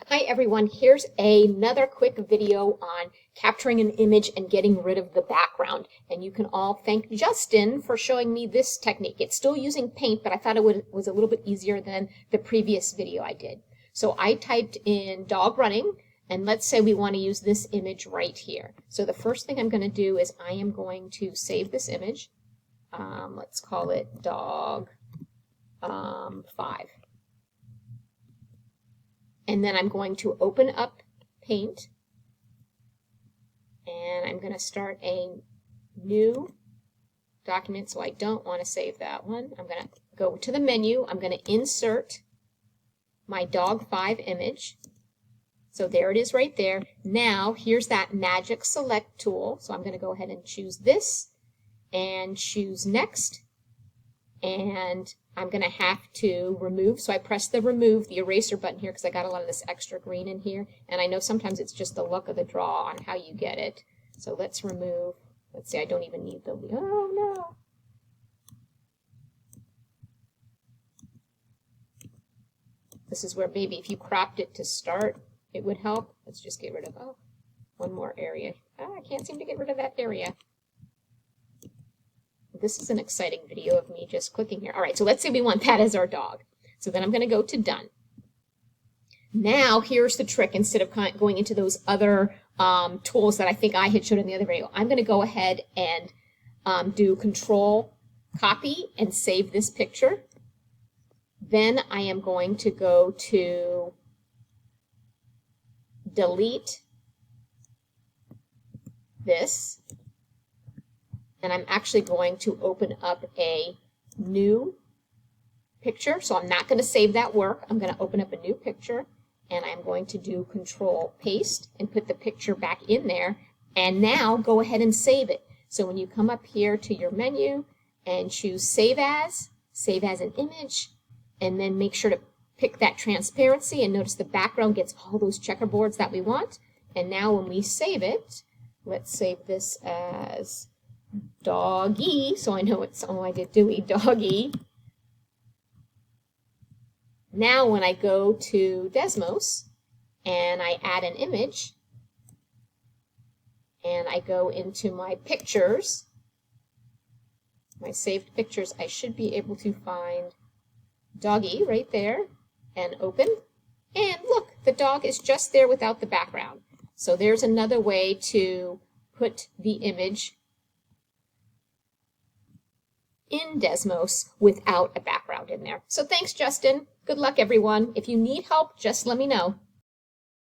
Hi everyone, here's another quick video on capturing an image and getting rid of the background. And you can all thank Justin for showing me this technique. It's still using Paint, but I thought it was a little bit easier than the previous video I did. So I typed in dog running, and let's say we want to use this image right here. So the first thing I'm going to do is I am going to save this image. Let's call it dog 5. And then I'm going to open up Paint, and I'm going to start a new document, so I don't want to save that one. I'm going to go to the menu, I'm going to insert my dog 5 image. So there it is right there. Now here's that magic select tool, so I'm going to go ahead and choose this and choose next. And I'm going to have to remove, so I press the eraser button here because I got a lot of this extra green in here, and I know sometimes it's just the luck of the draw on how you get it. So let's remove, let's see, I don't even need the, oh no. This is where maybe if you cropped it to start, it would help. Let's just get rid of, oh, one more area. Oh, I can't seem to get rid of that area. This is an exciting video of me just clicking here. All right, so let's say we want that as our dog. So then I'm going to go to Done. Now here's the trick. Instead of going into those other tools that I think I had showed in the other video, I'm going to go ahead and do Control Copy and save this picture. Then I am going to go to Delete this. And I'm actually going to open up a new picture. So I'm not going to save that work. I'm going to open up a new picture, and I'm going to do Control Paste and put the picture back in there. And now go ahead and save it. So when you come up here to your menu and choose Save As an image, and then make sure to pick that transparency, and notice the background gets all those checkerboards that we want. And now when we save it, let's save this as Doggy, so I know it's, oh, I did Dewey, Doggy. Now when I go to Desmos and I add an image and I go into my pictures, my saved pictures, I should be able to find Doggy right there and open. And look, the dog is just there without the background. So there's another way to put the image in Desmos without a background in there. So thanks, Justin. Good luck, everyone. If you need help, just let me know.